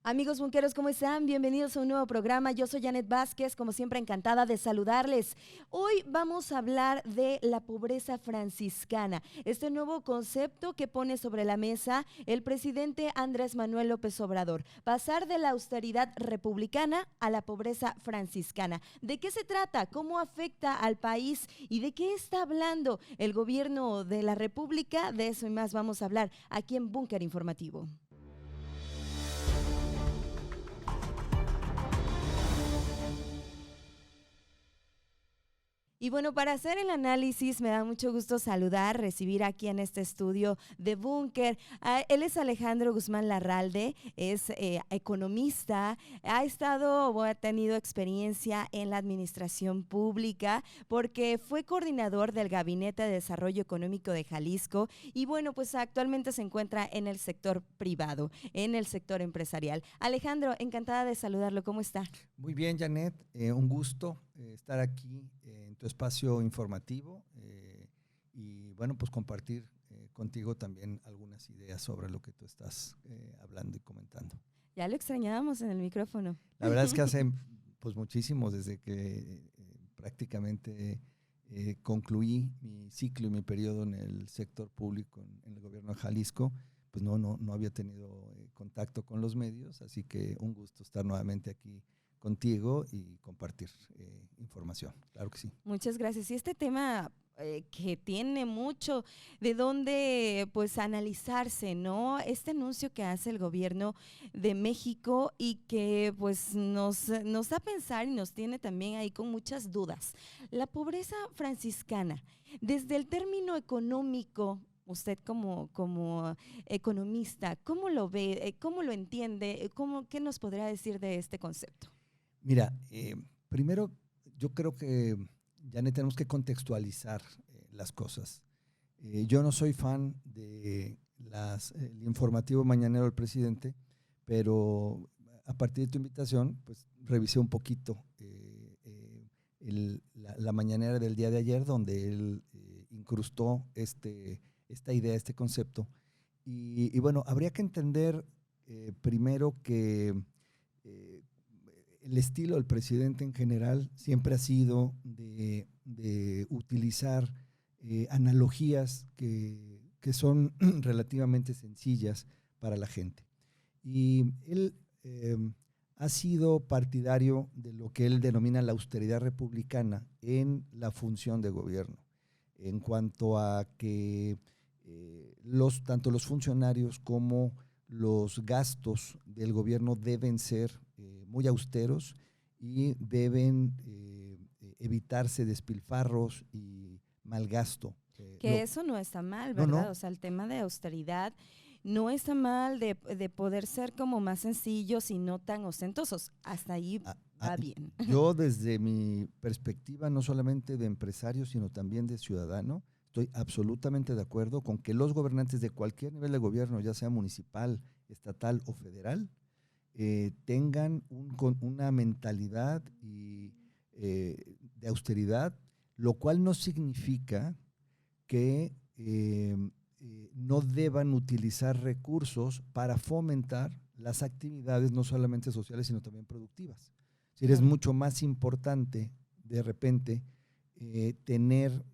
Amigos bunkeros, ¿cómo están? Bienvenidos a un nuevo programa. Yo soy Janet Vázquez, como siempre encantada de saludarles. Hoy vamos a hablar de la pobreza franciscana, este nuevo concepto que pone sobre la mesa el presidente Andrés Manuel López Obrador. Pasar de la austeridad republicana a la pobreza franciscana. ¿De qué se trata? ¿Cómo afecta al país? ¿Y de qué está hablando el gobierno de la República? De eso y más vamos a hablar aquí en Búnker Informativo. Y bueno, para hacer el análisis me da mucho gusto recibir aquí en este estudio de Búnker. Él es Alejandro Guzmán Larralde, es economista, ha tenido experiencia en la administración pública porque fue coordinador del Gabinete de Desarrollo Económico de Jalisco y bueno, pues actualmente se encuentra en el sector privado, en el sector empresarial. Alejandro, encantada de saludarlo, ¿cómo está? Muy bien, Janet, un gusto estar aquí en tu espacio informativo y bueno, pues compartir contigo también algunas ideas sobre lo que tú estás hablando y comentando. Ya lo extrañábamos en el micrófono. La verdad es que hace pues muchísimo desde que prácticamente concluí mi ciclo y mi periodo en el sector público en el gobierno de Jalisco, pues no había tenido contacto con los medios, así que un gusto estar nuevamente aquí contigo y compartir información, claro que sí. Muchas gracias. Y este tema que tiene mucho de dónde pues analizarse, ¿no? Este anuncio que hace el gobierno de México y que pues nos da a pensar y nos tiene también ahí con muchas dudas. La pobreza franciscana, desde el término económico, usted como economista, ¿cómo lo ve? ¿Cómo lo entiende? ¿Qué nos podría decir de este concepto? Mira, primero yo creo que ya tenemos que contextualizar las cosas. Yo no soy fan de el informativo mañanero del presidente, pero a partir de tu invitación, pues revisé un poquito la mañanera del día de ayer, donde él incrustó esta idea, este concepto. Y bueno, habría que entender primero que el estilo del presidente en general siempre ha sido de utilizar analogías que son relativamente sencillas para la gente. Y él ha sido partidario de lo que él denomina la austeridad republicana en la función de gobierno, en cuanto a que tanto los funcionarios como los gastos del gobierno deben ser muy austeros y deben evitarse despilfarros y mal gasto. Que eso no está mal, ¿verdad? O sea, el tema de austeridad no está mal de poder ser como más sencillos y no tan ostentosos. Hasta ahí va bien. Yo desde mi perspectiva, no solamente de empresario, sino también de ciudadano, estoy absolutamente de acuerdo con que los gobernantes de cualquier nivel de gobierno, ya sea municipal, estatal o federal, tengan una mentalidad de austeridad, lo cual no significa que no deban utilizar recursos para fomentar las actividades no solamente sociales, sino también productivas. Es decir, es mucho más importante de repente tener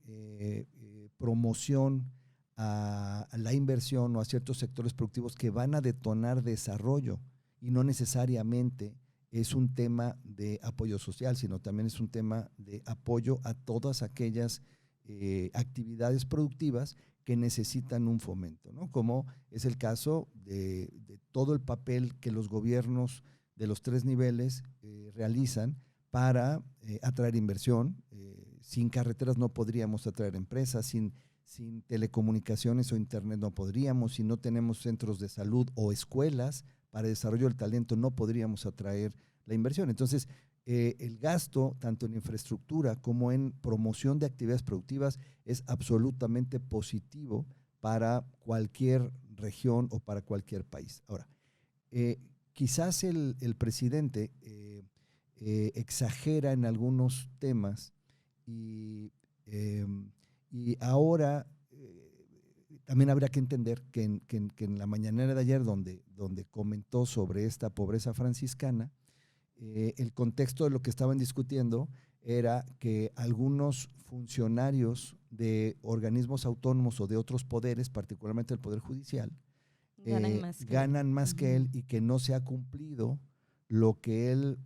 promoción a la inversión o a ciertos sectores productivos que van a detonar desarrollo y no necesariamente es un tema de apoyo social, sino también es un tema de apoyo a todas aquellas actividades productivas que necesitan un fomento, ¿no? Como es el caso de todo el papel que los gobiernos de los tres niveles realizan para atraer inversión. Sin carreteras no podríamos atraer empresas, sin telecomunicaciones o internet no podríamos, si no tenemos centros de salud o escuelas para desarrollo del talento no podríamos atraer la inversión. Entonces, el gasto, tanto en infraestructura como en promoción de actividades productivas, es absolutamente positivo para cualquier región o para cualquier país. Ahora, quizás el presidente exagera en algunos temas y ahora también habría que entender que en la mañanera de ayer, donde comentó sobre esta pobreza franciscana, el contexto de lo que estaban discutiendo era que algunos funcionarios de organismos autónomos o de otros poderes, particularmente el Poder Judicial, ganan más que él y que no se ha cumplido lo que él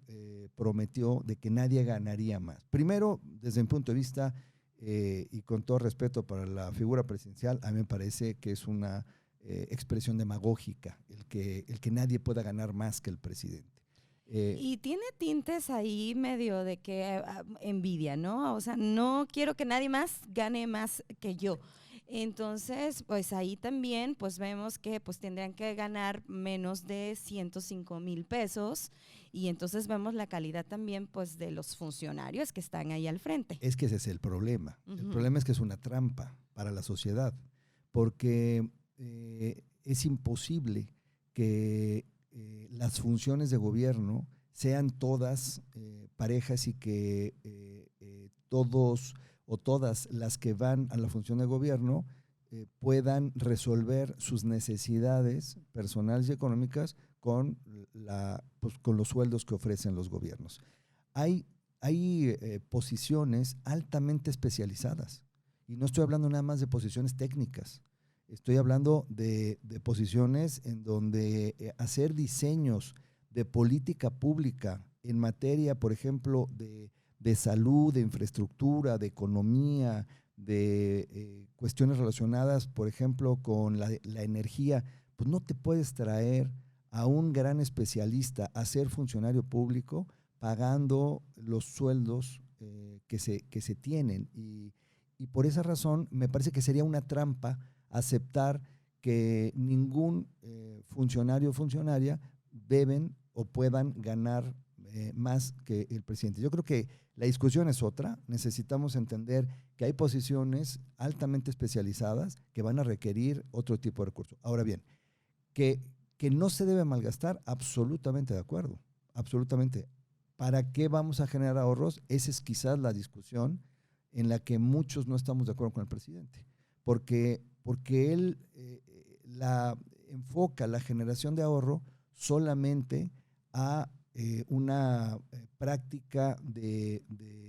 prometió de que nadie ganaría más. Primero, desde mi punto de vista, y con todo respeto para la figura presidencial, a mí me parece que es una expresión demagógica el que nadie pueda ganar más que el presidente. Y tiene tintes ahí medio de que envidia, ¿no? O sea, no quiero que nadie más gane más que yo. Entonces, pues ahí también pues vemos que pues tendrían que ganar menos de 105,000 pesos y entonces vemos la calidad también pues de los funcionarios que están ahí al frente. Es que ese es el problema. El problema es que es una trampa para la sociedad, porque es imposible que las funciones de gobierno sean todas parejas y que todos o todas las que van a la función de gobierno puedan resolver sus necesidades personales y económicas con los sueldos que ofrecen los gobiernos. Hay posiciones altamente especializadas y no estoy hablando nada más de posiciones técnicas. Estoy hablando de posiciones en donde hacer diseños de política pública en materia, por ejemplo, de salud, de infraestructura, de economía, de cuestiones relacionadas, por ejemplo, con la energía, pues no te puedes traer a un gran especialista a ser funcionario público pagando los sueldos que se tienen. Y por esa razón me parece que sería una trampa aceptar que ningún funcionario o funcionaria deben o puedan ganar más que el presidente. Yo creo que la discusión es otra. Necesitamos entender que hay posiciones altamente especializadas que van a requerir otro tipo de recursos. Ahora bien, que no se debe malgastar, absolutamente de acuerdo, absolutamente. ¿Para qué vamos a generar ahorros? Esa es quizás la discusión en la que muchos no estamos de acuerdo con el presidente, porque él enfoca la generación de ahorro solamente a una práctica de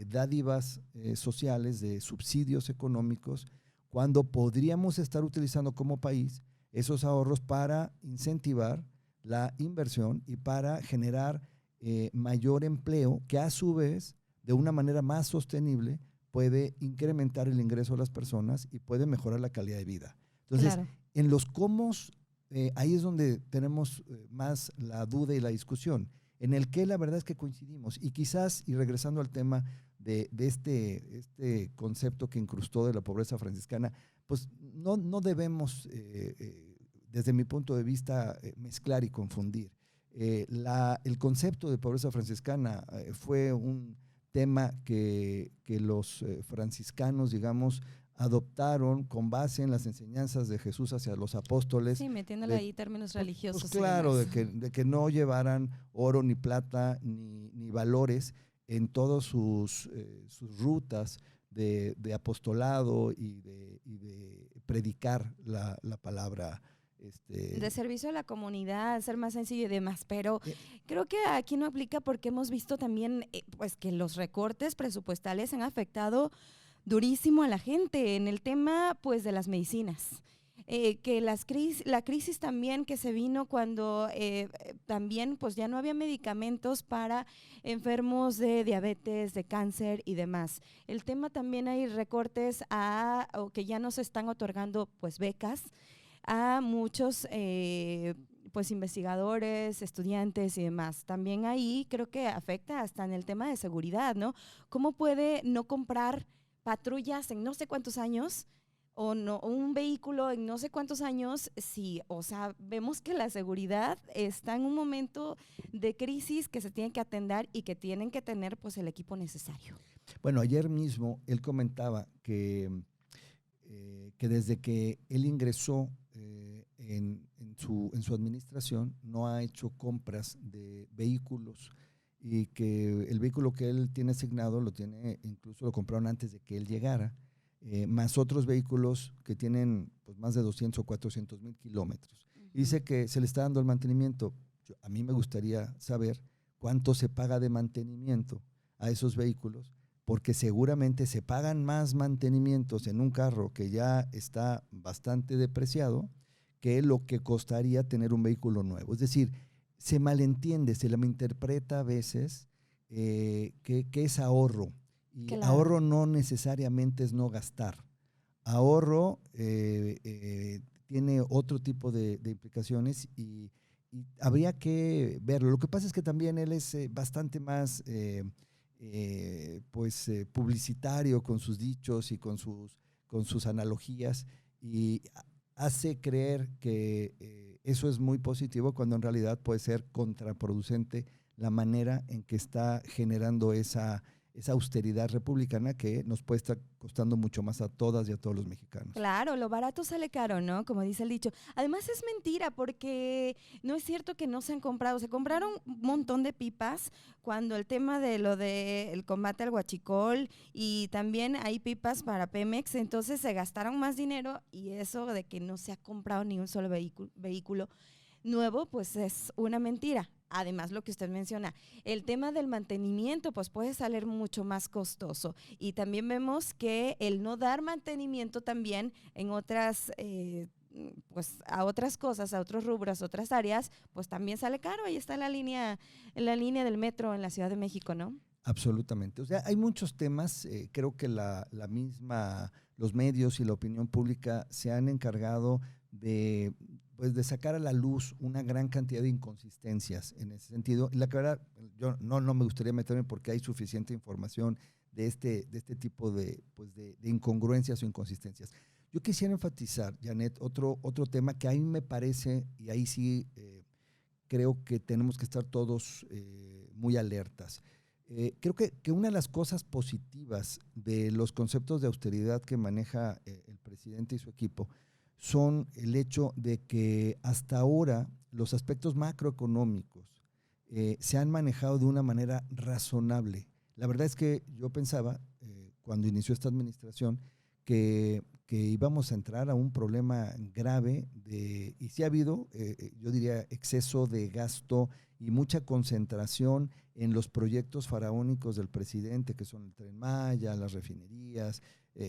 dádivas sociales, de subsidios económicos, cuando podríamos estar utilizando como país esos ahorros para incentivar la inversión y para generar mayor empleo, que a su vez, de una manera más sostenible, puede incrementar el ingreso de las personas y puede mejorar la calidad de vida. Entonces, claro, en los cómo, ahí es donde tenemos más la duda y la discusión. En el que la verdad es que coincidimos. Y quizás, y regresando al tema de este concepto que incrustó de la pobreza franciscana, pues no debemos, desde mi punto de vista, mezclar y confundir. El concepto de pobreza franciscana fue un tema que los franciscanos, digamos, adoptaron con base en las enseñanzas de Jesús hacia los apóstoles. Sí, metiéndole ahí términos religiosos. Pues claro, de que no llevaran oro ni plata ni valores en todas sus rutas de apostolado y de predicar la palabra. De servicio a la comunidad, ser más sencillo y demás, pero creo que aquí no aplica porque hemos visto también pues que los recortes presupuestales han afectado durísimo a la gente en el tema pues de las medicinas. Que la crisis también que se vino cuando también pues ya no había medicamentos para enfermos de diabetes, de cáncer y demás. El tema también hay recortes o que ya no se están otorgando pues becas a muchos pues investigadores, estudiantes y demás. También ahí creo que afecta hasta en el tema de seguridad, ¿no? ¿Cómo puede no comprar patrullas en no sé cuántos años o no un vehículo en no sé cuántos años si, o sea, vemos que la seguridad está en un momento de crisis que se tiene que atender y que tienen que tener pues el equipo necesario? Bueno, ayer mismo él comentaba que desde que él ingresó en su administración no ha hecho compras de vehículos y que el vehículo que él tiene asignado incluso lo compraron antes de que él llegara, más otros vehículos que tienen pues, más de 200 o 400,000 kilómetros. Y dice que se le está dando el mantenimiento. A mí me gustaría saber cuánto se paga de mantenimiento a esos vehículos, porque seguramente se pagan más mantenimientos en un carro que ya está bastante depreciado que lo que costaría tener un vehículo nuevo. Es decir, se malentiende, se le malinterpreta a veces que es ahorro. Y Claro. ahorro no necesariamente es no gastar. Ahorro tiene otro tipo de implicaciones y habría que verlo. Lo que pasa es que también él es bastante más publicitario con sus dichos y con sus analogías y hace creer que eso es muy positivo cuando en realidad puede ser contraproducente la manera en que está generando esa austeridad republicana que nos puede estar costando mucho más a todas y a todos los mexicanos. Claro, lo barato sale caro, ¿no? Como dice el dicho. Además es mentira porque no es cierto que no se han comprado. Se compraron un montón de pipas cuando el tema de lo del combate al huachicol y también hay pipas para Pemex, entonces se gastaron más dinero y eso de que no se ha comprado ni un solo vehículo nuevo, pues es una mentira. Además, lo que usted menciona, el tema del mantenimiento, pues puede salir mucho más costoso. Y también vemos que el no dar mantenimiento también en otras, pues a otras cosas, a otros rubros, otras áreas, pues también sale caro. Ahí está la línea del metro en la Ciudad de México, ¿no? Absolutamente. O sea, hay muchos temas. Creo que los medios y la opinión pública se han encargado de sacar a la luz una gran cantidad de inconsistencias en ese sentido. Y la verdad, yo no me gustaría meterme porque hay suficiente información de este tipo de incongruencias o inconsistencias. Yo quisiera enfatizar, Janet, otro tema que a mí me parece, y ahí sí creo que tenemos que estar todos muy alertas. Creo que una de las cosas positivas de los conceptos de austeridad que maneja el presidente y su equipo son el hecho de que hasta ahora los aspectos macroeconómicos se han manejado de una manera razonable. La verdad es que yo pensaba, cuando inició esta administración, que íbamos a entrar a un problema grave y sí ha habido, yo diría, exceso de gasto y mucha concentración en los proyectos faraónicos del presidente, que son el Tren Maya, las refinerías,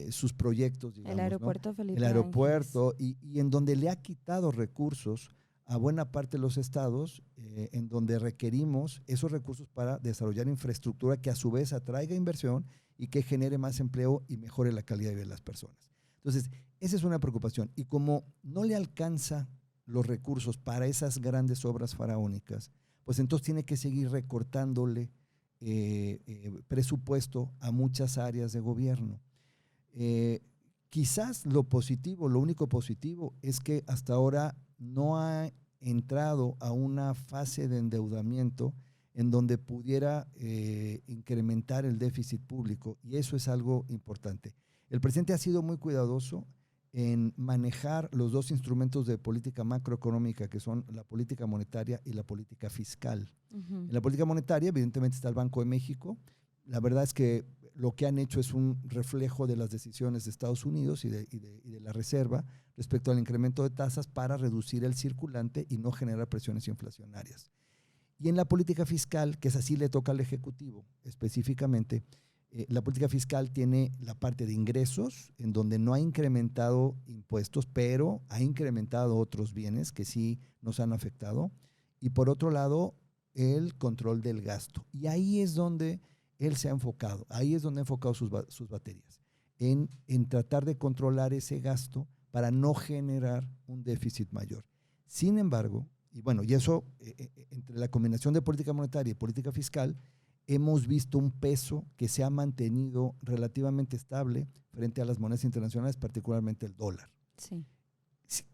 sus proyectos, digamos, El aeropuerto, ¿no? Felipe El aeropuerto, y en donde le ha quitado recursos a buena parte de los estados, en donde requerimos esos recursos para desarrollar infraestructura que a su vez atraiga inversión y que genere más empleo y mejore la calidad de vida de las personas. Entonces, esa es una preocupación. Y como no le alcanza los recursos para esas grandes obras faraónicas, pues entonces tiene que seguir recortándole presupuesto a muchas áreas de gobierno. Quizás lo único positivo es que hasta ahora no ha entrado a una fase de endeudamiento en donde pudiera incrementar el déficit público, y eso es algo importante. El presidente ha sido muy cuidadoso en manejar los dos instrumentos de política macroeconómica, que son la política monetaria y la política fiscal. En la política monetaria, evidentemente, está el Banco de México. La verdad es que lo que han hecho es un reflejo de las decisiones de Estados Unidos y de la Reserva respecto al incremento de tasas para reducir el circulante y no generar presiones inflacionarias. Y en la política fiscal, que es así le toca al Ejecutivo específicamente, la política fiscal tiene la parte de ingresos, en donde no ha incrementado impuestos, pero ha incrementado otros bienes que sí nos han afectado. Y por otro lado, el control del gasto. Y ahí es donde él se ha enfocado, ahí es donde ha enfocado sus baterías, en tratar de controlar ese gasto para no generar un déficit mayor. Sin embargo, y eso, entre la combinación de política monetaria y política fiscal, hemos visto un peso que se ha mantenido relativamente estable frente a las monedas internacionales, particularmente el dólar. Sí.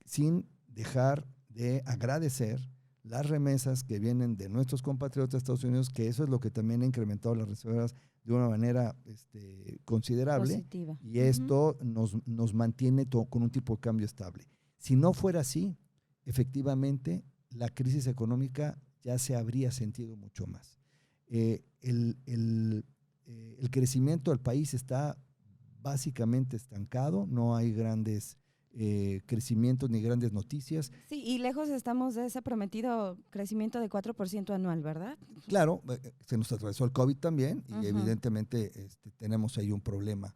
Sin dejar de agradecer las remesas que vienen de nuestros compatriotas de Estados Unidos, que eso es lo que también ha incrementado las reservas de una manera considerable. Positiva. Y esto nos mantiene con un tipo de cambio estable. Si no fuera así, efectivamente, la crisis económica ya se habría sentido mucho más. El crecimiento del país está básicamente estancado, no hay grandes crecimientos ni grandes noticias. Sí, y lejos estamos de ese prometido crecimiento de 4% anual, ¿verdad? Claro, se nos atravesó el COVID también y Ujú. evidentemente tenemos ahí un problema,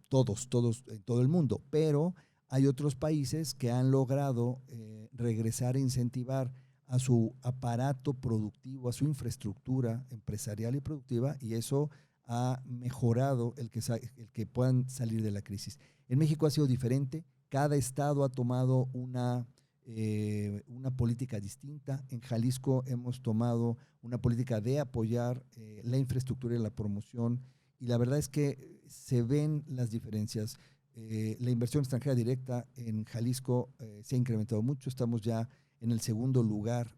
todos en todo el mundo, pero hay otros países que han logrado regresar e incentivar a su aparato productivo, a su infraestructura empresarial y productiva, y eso ha mejorado el que puedan salir de la crisis. En México ha sido diferente, cada estado ha tomado una política distinta. En Jalisco hemos tomado una política de apoyar la infraestructura y la promoción, y la verdad es que se ven las diferencias. La inversión extranjera directa en Jalisco se ha incrementado mucho, estamos ya en el segundo lugar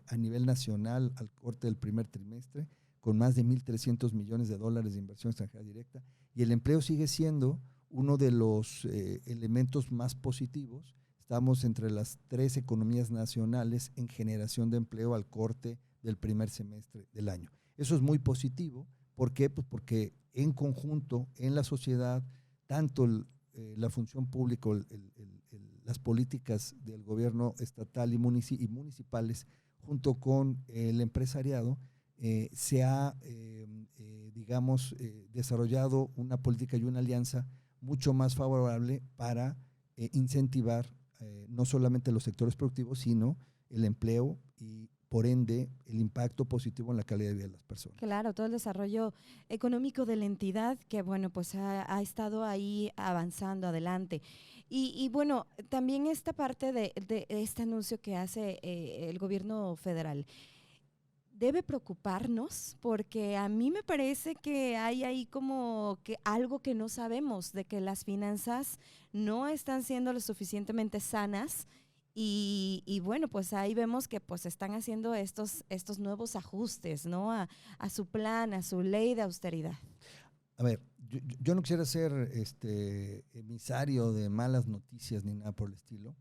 a nivel nacional al corte del primer trimestre, con más de 1.300 millones de dólares de inversión extranjera directa, y el empleo sigue siendo uno de los elementos más positivos. Estamos entre las 3 economías nacionales en generación de empleo al corte del primer semestre del año. Eso es muy positivo. ¿Por qué? Pues porque en conjunto, en la sociedad, tanto la función pública, las políticas del gobierno estatal y municipales, junto con el empresariado, se ha, desarrollado una política y una alianza mucho más favorable para incentivar no solamente los sectores productivos, sino el empleo y, por ende, el impacto positivo en la calidad de vida de las personas. Claro, todo el desarrollo económico de la entidad que, bueno, pues ha estado ahí avanzando adelante. Y bueno, también esta parte de este anuncio que hace el gobierno federal debe preocuparnos, porque a mí me parece que hay ahí como que algo que no sabemos, de que las finanzas no están siendo lo suficientemente sanas. Y bueno, pues ahí vemos que pues están haciendo estos nuevos ajustes, ¿no? A su plan, a su ley de austeridad. A ver, yo no quisiera ser emisario de malas noticias ni nada por el estilo.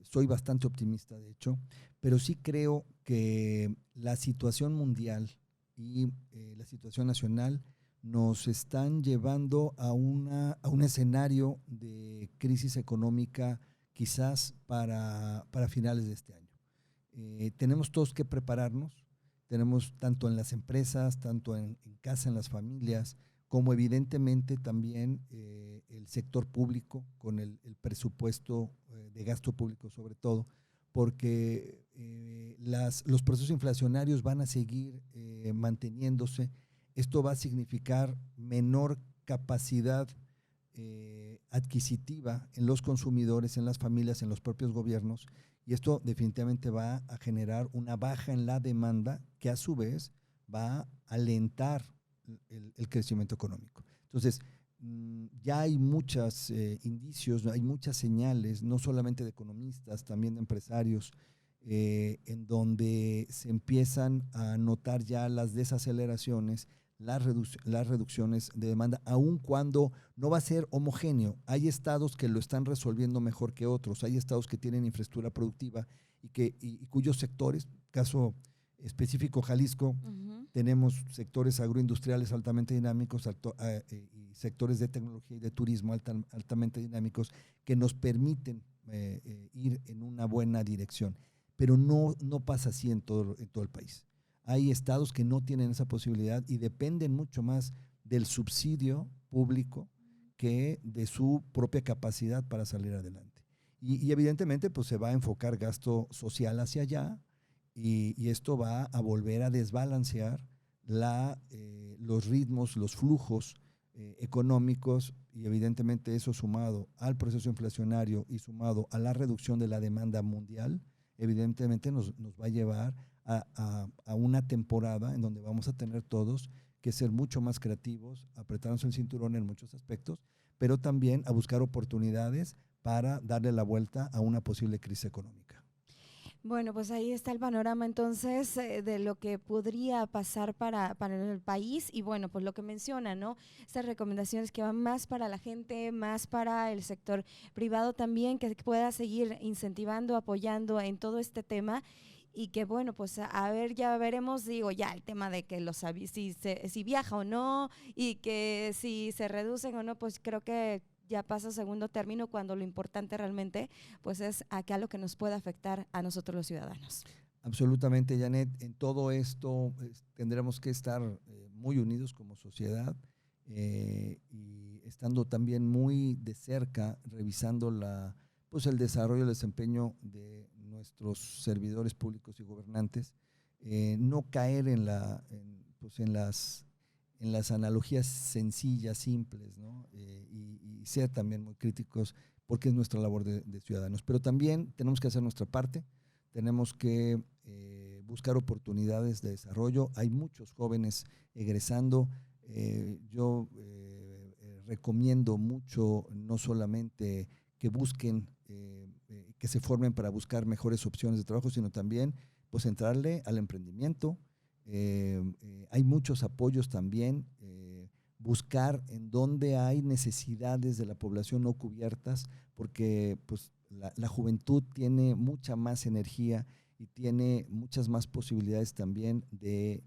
Soy bastante optimista, de hecho, pero sí creo que la situación mundial y la situación nacional nos están llevando a un escenario de crisis económica quizás para finales de este año. Tenemos todos que prepararnos, tenemos tanto en las empresas, tanto en casa, en las familias, como evidentemente también el sector público con el presupuesto de gasto público sobre todo, porque los procesos inflacionarios van a seguir manteniéndose. Esto va a significar menor capacidad adquisitiva en los consumidores, en las familias, en los propios gobiernos, y esto definitivamente va a generar una baja en la demanda que a su vez va a alentar el crecimiento económico. Entonces, ya hay muchos indicios, hay muchas señales, no solamente de economistas, también de empresarios, en donde se empiezan a notar ya las desaceleraciones, las reducciones de demanda, aun cuando no va a ser homogéneo. Hay estados que lo están resolviendo mejor que otros, hay estados que tienen infraestructura productiva y cuyos sectores, caso específico Jalisco, tenemos sectores agroindustriales altamente dinámicos y sectores de tecnología y de turismo altamente dinámicos que nos permiten ir en una buena dirección. Pero no pasa así en todo el país. Hay estados que no tienen esa posibilidad y dependen mucho más del subsidio público que de su propia capacidad para salir adelante. Y evidentemente pues se va a enfocar gasto social hacia allá, y esto va a volver a desbalancear los ritmos, los flujos económicos, y evidentemente eso sumado al proceso inflacionario y sumado a la reducción de la demanda mundial, evidentemente nos va a llevar a una temporada en donde vamos a tener todos que ser mucho más creativos, apretarnos el cinturón en muchos aspectos, pero también a buscar oportunidades para darle la vuelta a una posible crisis económica. Bueno, pues ahí está el panorama entonces de lo que podría pasar para el país y bueno, pues lo que menciona, ¿no? Estas recomendaciones que van más para la gente, más para el sector privado también, que pueda seguir incentivando, apoyando en todo este tema. y que bueno, pues a ver, ya veremos, digo, ya el tema de que si viaja o no y que si se reducen o no, pues creo que ya pasa a segundo término cuando lo importante realmente pues es acá lo que nos puede afectar a nosotros los ciudadanos. Absolutamente, Janet. En todo esto tendremos que estar muy unidos como sociedad y estando también muy de cerca, revisando pues el desarrollo y el desempeño de nuestros servidores públicos y gobernantes. No caer pues en las analogías sencillas, simples, ¿no? Y ser también muy críticos porque es nuestra labor de ciudadanos. Pero también tenemos que hacer nuestra parte. Tenemos que buscar oportunidades de desarrollo. Hay muchos jóvenes egresando. Yo recomiendo mucho no solamente que busquen, que se formen para buscar mejores opciones de trabajo, sino también pues entrarle al emprendimiento. Hay muchos apoyos también. Buscar en dónde hay necesidades de la población no cubiertas, porque pues la juventud tiene mucha más energía y tiene muchas más posibilidades también de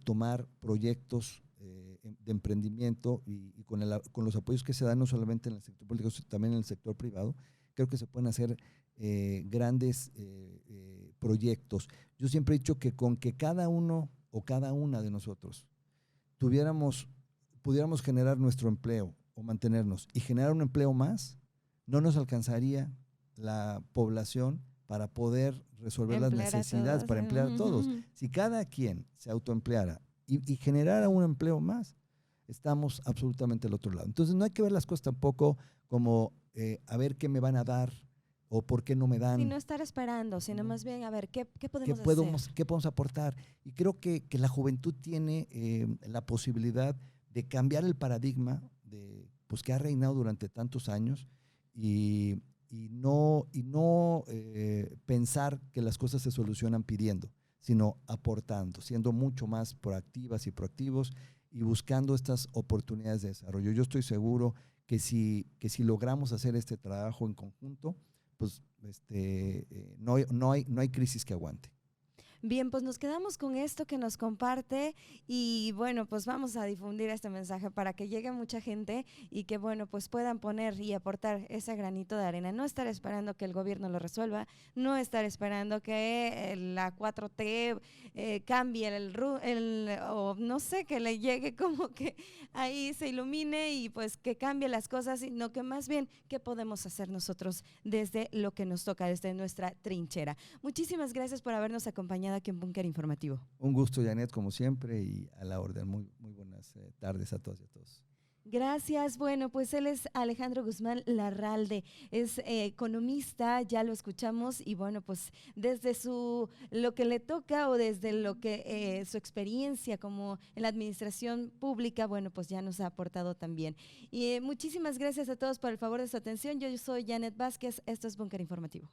tomar proyectos de emprendimiento y con los apoyos que se dan no solamente en el sector público, sino también en el sector privado, creo que se pueden hacer grandes proyectos. Yo siempre he dicho que con que cada uno o cada una de nosotros pudiéramos generar nuestro empleo o mantenernos y generar un empleo más, no nos alcanzaría la población para poder resolver las necesidades, para emplear a todos. Si cada quien se autoempleara y generara un empleo más, estamos absolutamente al otro lado. Entonces no hay que ver las cosas tampoco como a ver qué me van a dar o por qué no me dan. Sin no estar esperando, sino más bien a ver qué podemos hacer. ¿Qué podemos aportar? Y creo que la juventud tiene la posibilidad de cambiar el paradigma pues, que ha reinado durante tantos años y no pensar que las cosas se solucionan pidiendo, sino aportando, siendo mucho más proactivas y proactivos y buscando estas oportunidades de desarrollo. Yo estoy seguro que si logramos hacer este trabajo en conjunto, pues no hay crisis que aguante. Bien, pues nos quedamos con esto que nos comparte y bueno, pues vamos a difundir este mensaje para que llegue mucha gente y que bueno, pues puedan poner y aportar ese granito de arena. No estar esperando que el gobierno lo resuelva, no estar esperando que la 4T cambie o no sé, que le llegue como que ahí se ilumine y pues que cambie las cosas, sino que más bien, ¿qué podemos hacer nosotros desde lo que nos toca, desde nuestra trinchera? Muchísimas gracias por habernos acompañado aquí en Búnker Informativo. Un gusto, Janet, como siempre, y a la orden. Muy buenas tardes a todas y a todos. Gracias. Bueno, pues él es Alejandro Guzmán Larralde, es economista, ya lo escuchamos y bueno, pues desde lo que le toca o desde lo que su experiencia como en la administración pública, bueno, pues ya nos ha aportado también. Y muchísimas gracias a todos por el favor de su atención. Yo soy Janet Vázquez, esto es Búnker Informativo.